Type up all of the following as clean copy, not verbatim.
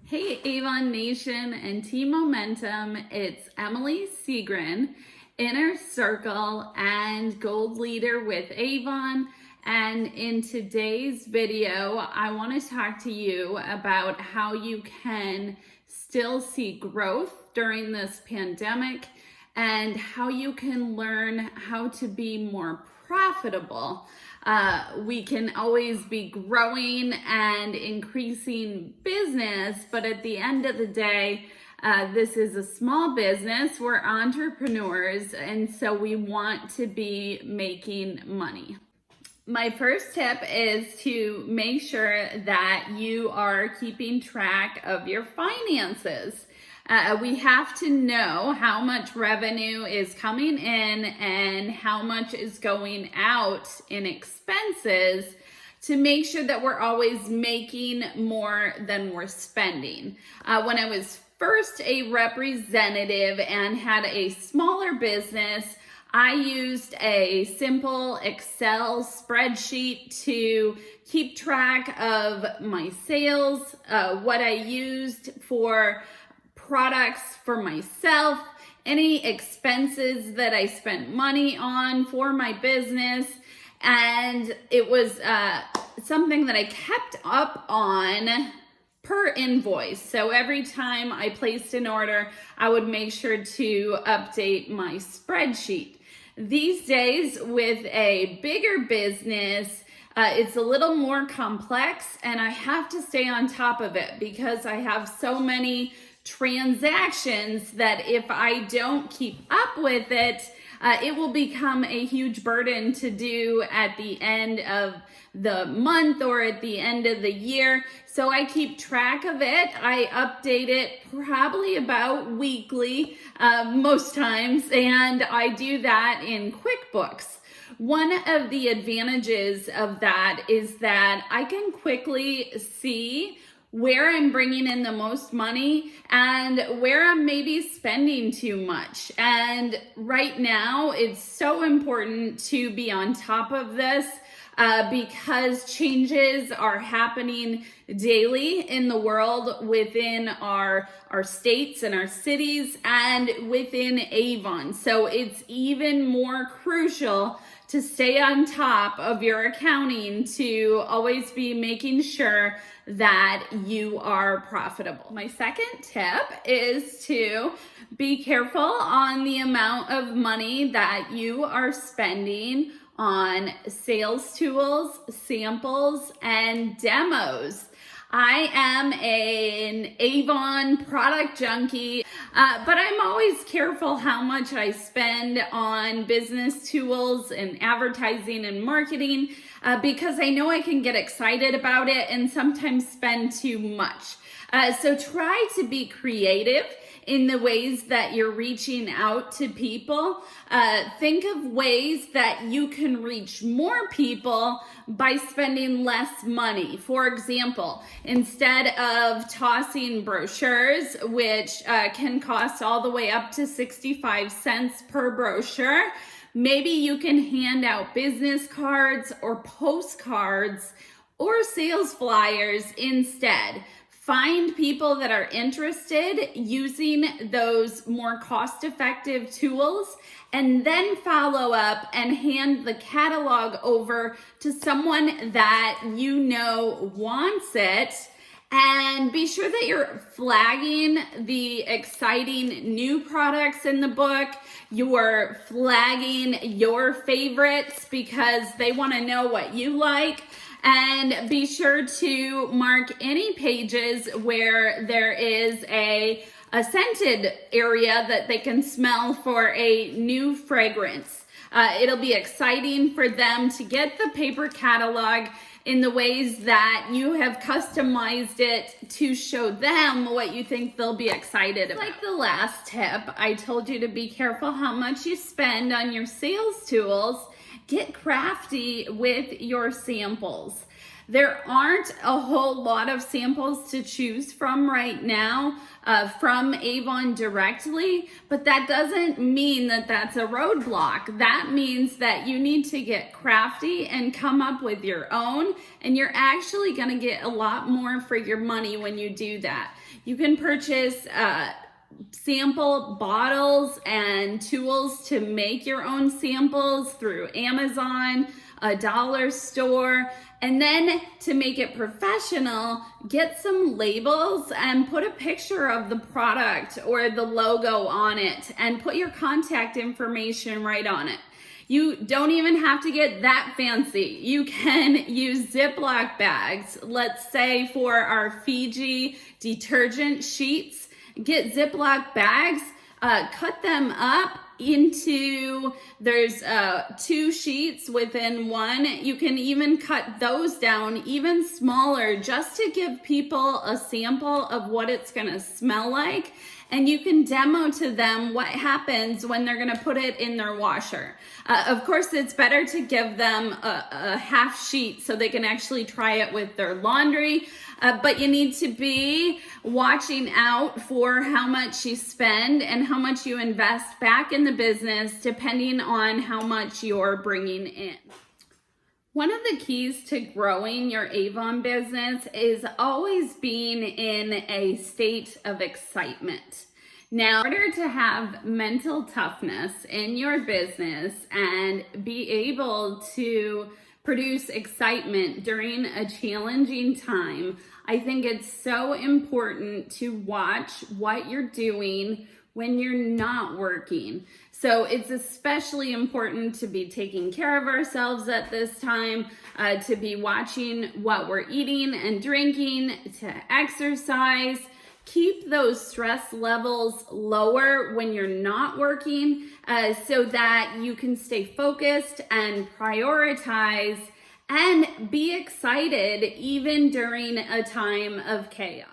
Hey Avon Nation and Team Momentum, it's Emily Seagren, Inner Circle and Gold Leader with Avon. And in today's video, I want to talk to you about how you can still see growth during this pandemic and how you can learn how to be more profitable. We can always be growing and increasing business, but at the end of the day, this is a small business. We're entrepreneurs, and so we want to be making money. My first tip is to make sure that you are keeping track of your finances. We have to know how much revenue is coming in and how much is going out in expenses to make sure that we're always making more than we're spending. When I was first a representative and had a smaller business, I used a simple Excel spreadsheet to keep track of my sales, what I used for products for myself, any expenses that I spent money on for my business. And it was something that I kept up on per invoice. So every time I placed an order, I would make sure to update my spreadsheet. These days, with a bigger business, it's a little more complex, and I have to stay on top of it because I have so many transactions that if I don't keep up with it, it will become a huge burden to do at the end of the month or at the end of the year. So I keep track of it. I update it probably about weekly most times, and I do that in QuickBooks. One of the advantages of that is that I can quickly see where I'm bringing in the most money and where I'm maybe spending too much. And right now, it's so important to be on top of this because changes are happening daily in the world within our states and our cities and within Avon. So it's even more crucial to stay on top of your accounting, to always be making sure that you are profitable. My second tip is to be careful on the amount of money that you are spending on sales tools, samples, and demos. I am an Avon product junkie, but I'm always careful how much I spend on business tools and advertising and marketing because I know I can get excited about it and sometimes spend too much. So try to be creative in the ways that you're reaching out to people. Think of ways that you can reach more people by spending less money. For example, instead of tossing brochures, which can cost all the way up to 65 cents per brochure, maybe you can hand out business cards or postcards or sales flyers instead. Find people that are interested using those more cost-effective tools and then follow up and hand the catalog over to someone that you know wants it. And be sure that you're flagging the exciting new products in the book. You're flagging your favorites because they want to know what you like. And be sure to mark any pages where there is a scented area that they can smell for a new fragrance. It'll be exciting for them to get the paper catalog in the ways that you have customized it to show them what you think they'll be excited about. Like the last tip, I told you to be careful how much you spend on your sales tools. Get crafty with your samples. There aren't a whole lot of samples to choose from right now from Avon directly, but that doesn't mean that that's a roadblock. That means that you need to get crafty and come up with your own, and you're actually going to get a lot more for your money when you do that. You can purchase sample bottles and tools to make your own samples through Amazon, a dollar store, and then to make it professional, get some labels and put a picture of the product or the logo on it and put your contact information right on it. You don't even have to get that fancy. You can use Ziploc bags. Let's say for our Fiji detergent sheets, get Ziploc bags, cut them up into, there's 2 sheets within one. You can even cut those down even smaller just to give people a sample of what it's gonna smell like. And you can demo to them what happens when they're gonna put it in their washer. Of course, it's better to give them a half sheet so they can actually try it with their laundry. But you need to be watching out for how much you spend and how much you invest back in the business, depending on how much you're bringing in. One of the keys to growing your Avon business is always being in a state of excitement. Now, in order to have mental toughness in your business and be able to produce excitement during a challenging time, I think it's so important to watch what you're doing when you're not working. So it's especially important to be taking care of ourselves at this time, to be watching what we're eating and drinking, to exercise. Keep those stress levels lower when you're not working, so that you can stay focused and prioritize and be excited even during a time of chaos.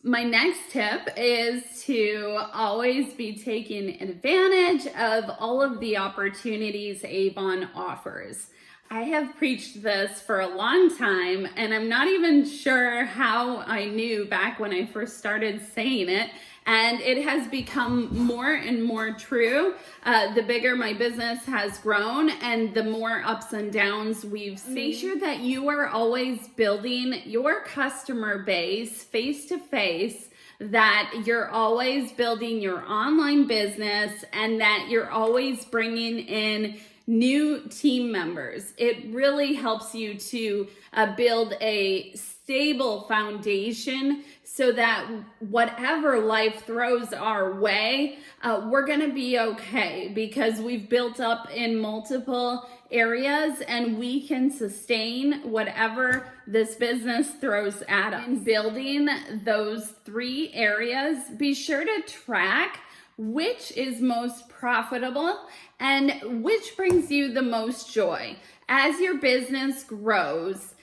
My next tip is to always be taking advantage of all of the opportunities Avon offers. I have preached this for a long time, and I'm not even sure how I knew back when I first started saying it. And it has become more and more true the bigger my business has grown and the more ups and downs we've seen. Make sure that you are always building your customer base face to face, that you're always building your online business, and that you're always bringing in new team members. It really helps you to build a stable foundation so that whatever life throws our way, we're gonna be okay because we've built up in multiple areas and we can sustain whatever this business throws at us. In building those 3 areas, be sure to track which is most profitable and which brings you the most joy. As your business grows,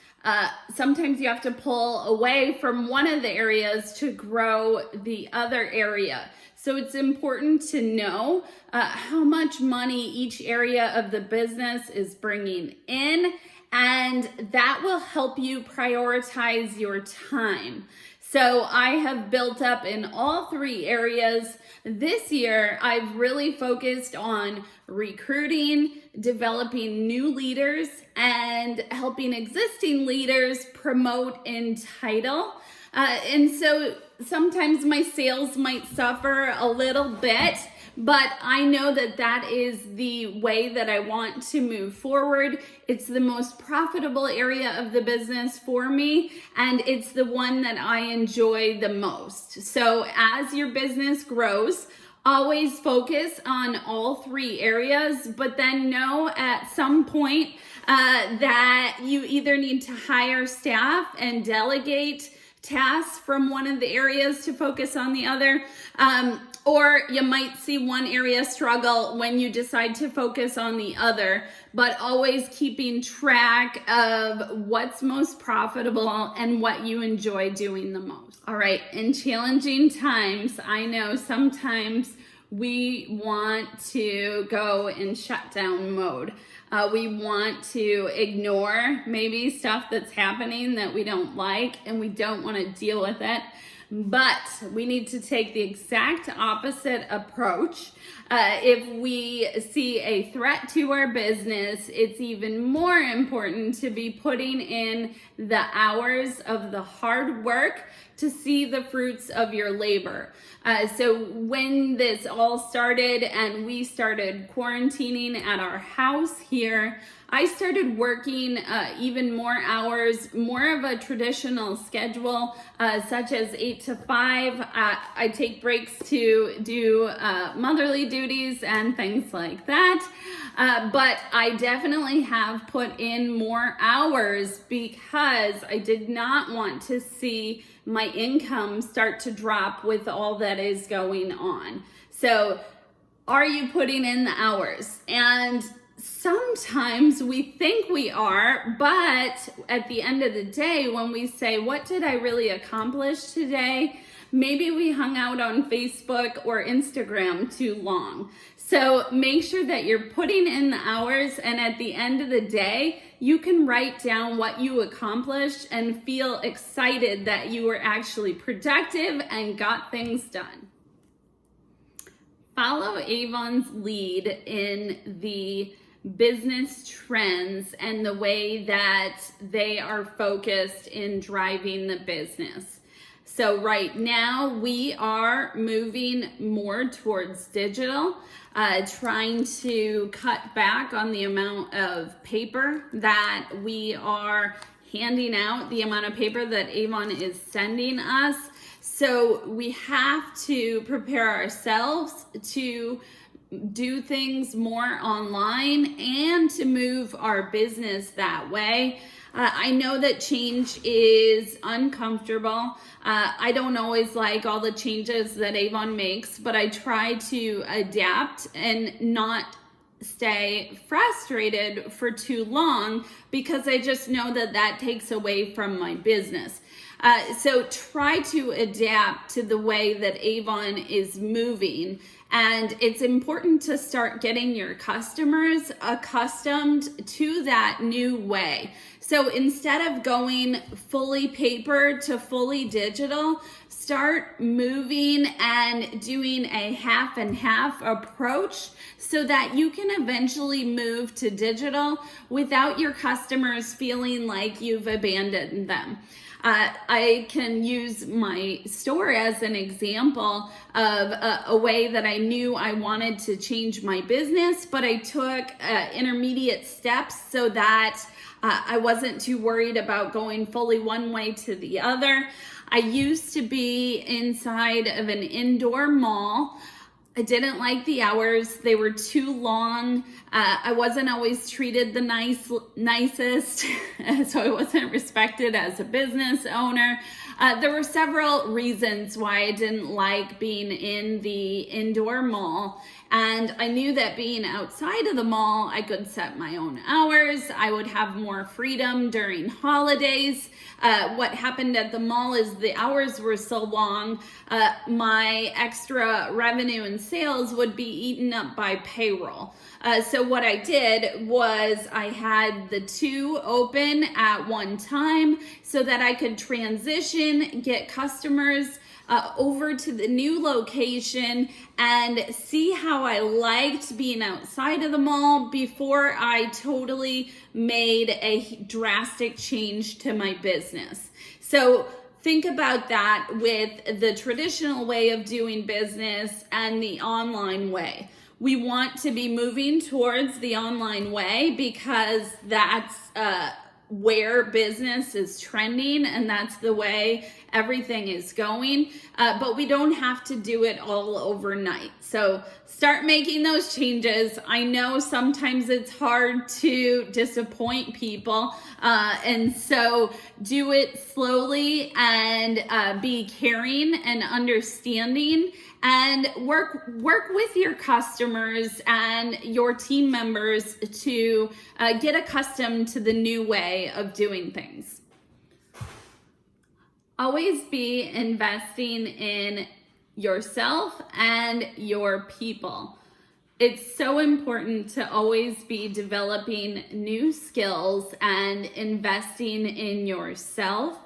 sometimes you have to pull away from one of the areas to grow the other area. So it's important to know how much money each area of the business is bringing in, and that will help you prioritize your time. So I have built up in all 3 areas. This year, I've really focused on recruiting, developing new leaders, and helping existing leaders promote in title. And so sometimes my sales might suffer a little bit, but I know that that is the way that I want to move forward. It's the most profitable area of the business for me, and it's the one that I enjoy the most. So as your business grows, always focus on all 3 areas, but then know at some point that you either need to hire staff and delegate tasks from one of the areas to focus on the other, or you might see one area struggle when you decide to focus on the other, but always keeping track of what's most profitable and what you enjoy doing the most. All right, in challenging times, I know sometimes we want to go in shutdown mode. We want to ignore maybe stuff that's happening that we don't like, and we don't want to deal with it. But we need to take the exact opposite approach. If we see a threat to our business, it's even more important to be putting in the hours of the hard work to see the fruits of your labor. So when this all started and we started quarantining at our house here, I started working even more hours, more of a traditional schedule, such as 8 to 5. I take breaks to do motherly duties and things like that. But I definitely have put in more hours because I did not want to see my income start to drop with all that is going on. So are you putting in the hours? And sometimes we think we are, but at the end of the day, when we say, what did I really accomplish today? Maybe we hung out on Facebook or Instagram too long. So make sure that you're putting in the hours, and at the end of the day, you can write down what you accomplished and feel excited that you were actually productive and got things done. Follow Avon's lead in the business trends and the way that they are focused in driving the business. So right now we are moving more towards digital, trying to cut back on the amount of paper that we are handing out, the amount of paper that Avon is sending us. So we have to prepare ourselves to do things more online and to move our business that way. I know that change is uncomfortable. I don't always like all the changes that Avon makes, but I try to adapt and not stay frustrated for too long because I just know that that takes away from my business. So try to adapt to the way that Avon is moving. And it's important to start getting your customers accustomed to that new way. So instead of going fully paper to fully digital, start moving and doing a half and half approach so that you can eventually move to digital without your customers feeling like you've abandoned them. I can use my store as an example of a way that I knew I wanted to change my business, but I took intermediate steps so that I wasn't too worried about going fully one way to the other. I used to be inside of an indoor mall. I didn't like the hours. They were too long. I wasn't always treated the nicest, so I wasn't respected as a business owner. There were several reasons why I didn't like being in the indoor mall. And I knew that being outside of the mall, I could set my own hours. I would have more freedom during holidays. What happened at the mall is the hours were so long, my extra revenue and sales would be eaten up by payroll. So what I did was I had the two open at one time so that I could transition, get customers over to the new location and see how I liked being outside of the mall before I totally made a drastic change to my business. So think about that with the traditional way of doing business and the online way. We want to be moving towards the online way because that's where business is trending and that's the way everything is going, but we don't have to do it all overnight. So start making those changes. I know sometimes it's hard to disappoint people, and so do it slowly and be caring and understanding, and work with your customers and your team members to get accustomed to the new way of doing things. Always be investing in yourself and your people. It's so important to always be developing new skills and investing in yourself.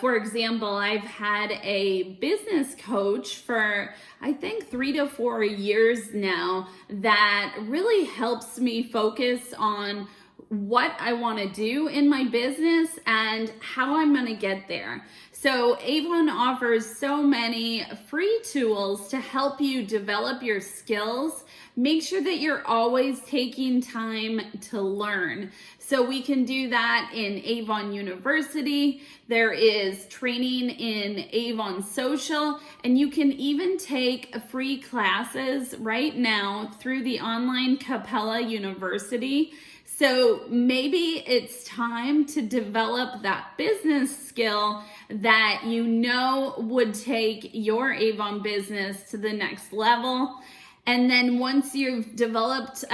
For example, I've had a business coach for I think 3 to 4 years now that really helps me focus on what I want to do in my business and how I'm going to get there. So Avon offers so many free tools to help you develop your skills. Make sure that you're always taking time to learn. So we can do that in Avon University. There is training in Avon Social, and you can even take free classes right now through the online Capella University. So maybe it's time to develop that business skill that you know would take your Avon business to the next level. And then once you've developed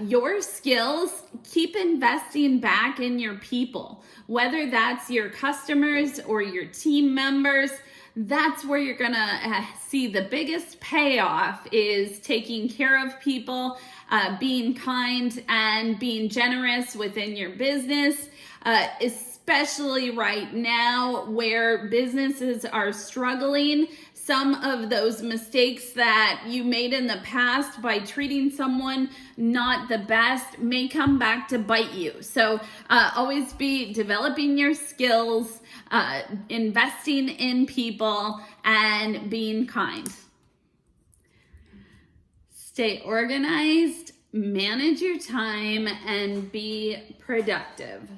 your skills, keep investing back in your people, whether that's your customers or your team members. That's where you're gonna see the biggest payoff, is taking care of people, being kind and being generous within your business, especially right now where businesses are struggling. Some of those mistakes that you made in the past by treating someone not the best may come back to bite you. So always be developing your skills, investing in people, and being kind. Stay organized, manage your time, and be productive.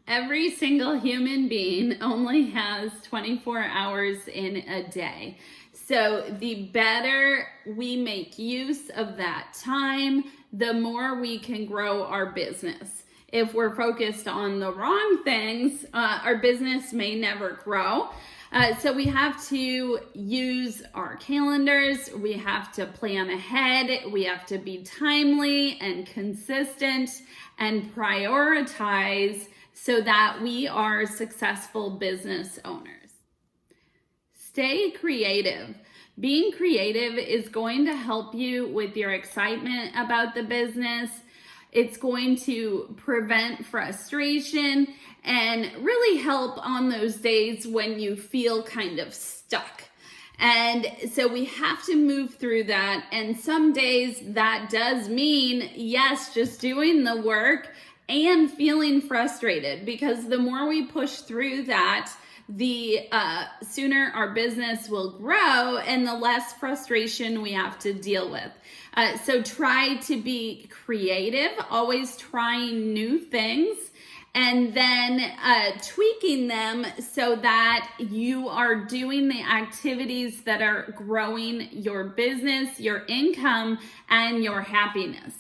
Every single human being only has 24 hours in a day. So the better we make use of that time, the more we can grow our business. If we're focused on the wrong things, our business may never grow. So we have to use our calendars, we have to plan ahead, we have to be timely and consistent and prioritize so that we are successful business owners. Stay creative. Being creative is going to help you with your excitement about the business. It's going to prevent frustration and really help on those days when you feel kind of stuck. And so we have to move through that. And some days that does mean, yes, just doing the work and feeling frustrated, because the more we push through that, the sooner our business will grow and the less frustration we have to deal with. So try to be creative, always trying new things, and then tweaking them so that you are doing the activities that are growing your business, your income, and your happiness.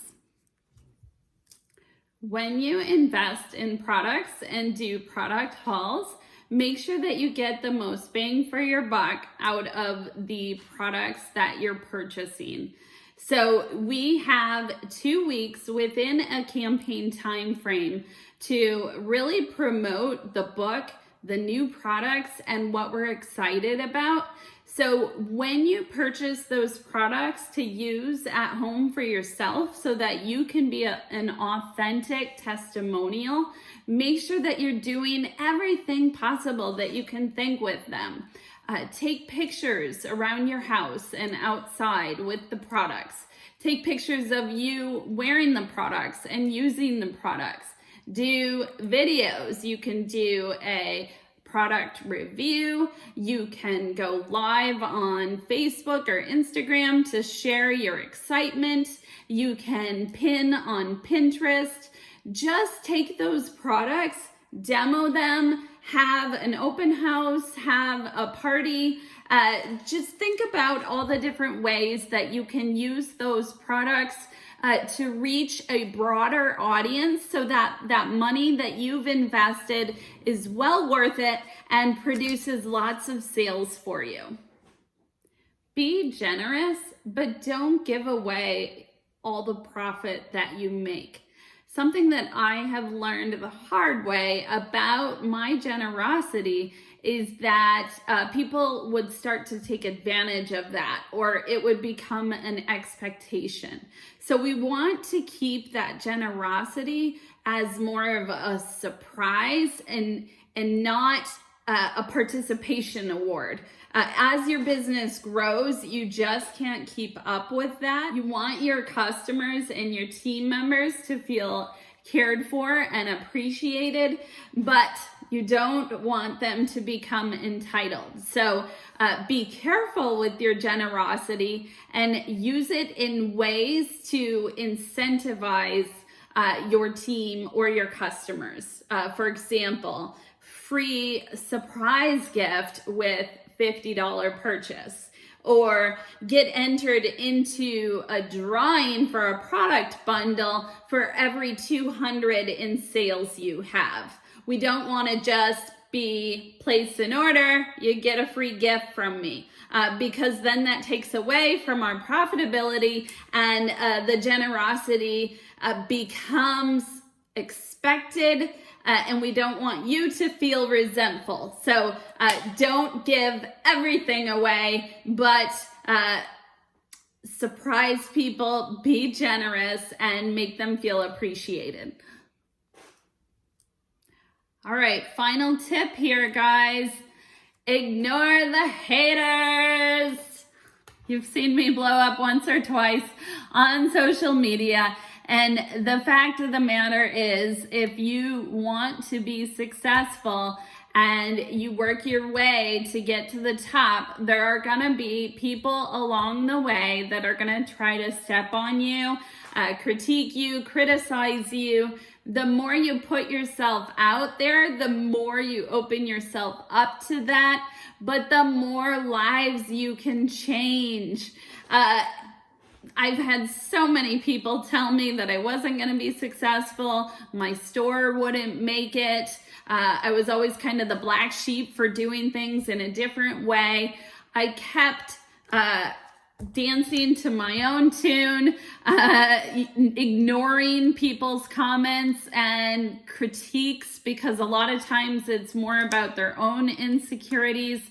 When you invest in products and do product hauls, make sure that you get the most bang for your buck out of the products that you're purchasing. So we have 2 weeks within a campaign time frame to really promote the book, the new products, and what we're excited about. So when you purchase those products to use at home for yourself so that you can be an authentic testimonial, make sure that you're doing everything possible that you can think with them. Take pictures around your house and outside with the products. Take pictures of you wearing the products and using the products. Do videos. You can do a product review. You can go live on Facebook or Instagram to share your excitement. You can pin on Pinterest. Just take those products, demo them, have an open house, have a party. Just think about all the different ways that you can use those products to reach a broader audience so that that money that you've invested is well worth it and produces lots of sales for you. Be generous, but don't give away all the profit that you make. Something that I have learned the hard way about my generosity is that people would start to take advantage of that, or it would become an expectation. So we want to keep that generosity as more of a surprise and not a participation award. As your business grows, you just can't keep up with that. You want your customers and your team members to feel cared for and appreciated, but you don't want them to become entitled. So be careful with your generosity and use it in ways to incentivize your team or your customers. For example, free surprise gift with $50 purchase, or get entered into a drawing for a product bundle for every 200 in sales you have. We don't want to just be place an order, you get a free gift from me, because then that takes away from our profitability, and the generosity becomes expected, and we don't want you to feel resentful. So don't give everything away, but surprise people, be generous, and make them feel appreciated. All right, final tip here, guys. Ignore the haters. You've seen me blow up once or twice on social media. And the fact of the matter is, if you want to be successful and you work your way to get to the top, there are gonna be people along the way that are gonna try to step on you, critique you, criticize you. The more you put yourself out there, the more you open yourself up to that, but the more lives you can change. I've had so many people tell me that I wasn't going to be successful, my store wouldn't make it, I was always kind of the black sheep for doing things in a different way. I kept dancing to my own tune, ignoring people's comments and critiques, because a lot of times it's more about their own insecurities.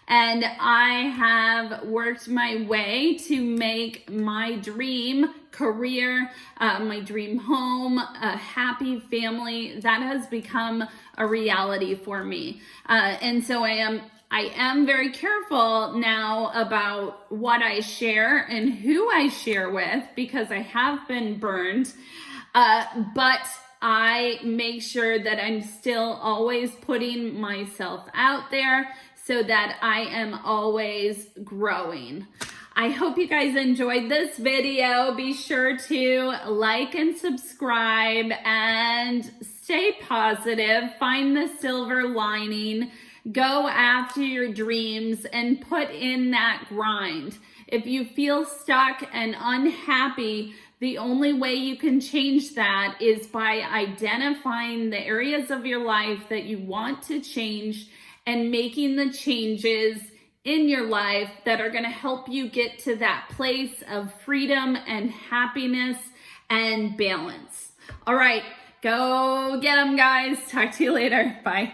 And I have worked my way to make my dream career, my dream home, a happy family, that has become a reality for me. And so I am very careful now about what I share and who I share with, because I have been burned. But I make sure that I'm still always putting myself out there, so that I am always growing. I hope you guys enjoyed this video. Be sure to like and subscribe and stay positive. Find the silver lining. Go after your dreams and put in that grind. If you feel stuck and unhappy, the only way you can change that is by identifying the areas of your life that you want to change and making the changes in your life that are going to help you get to that place of freedom and happiness and balance. All right, go get them, guys. Talk to you later. Bye.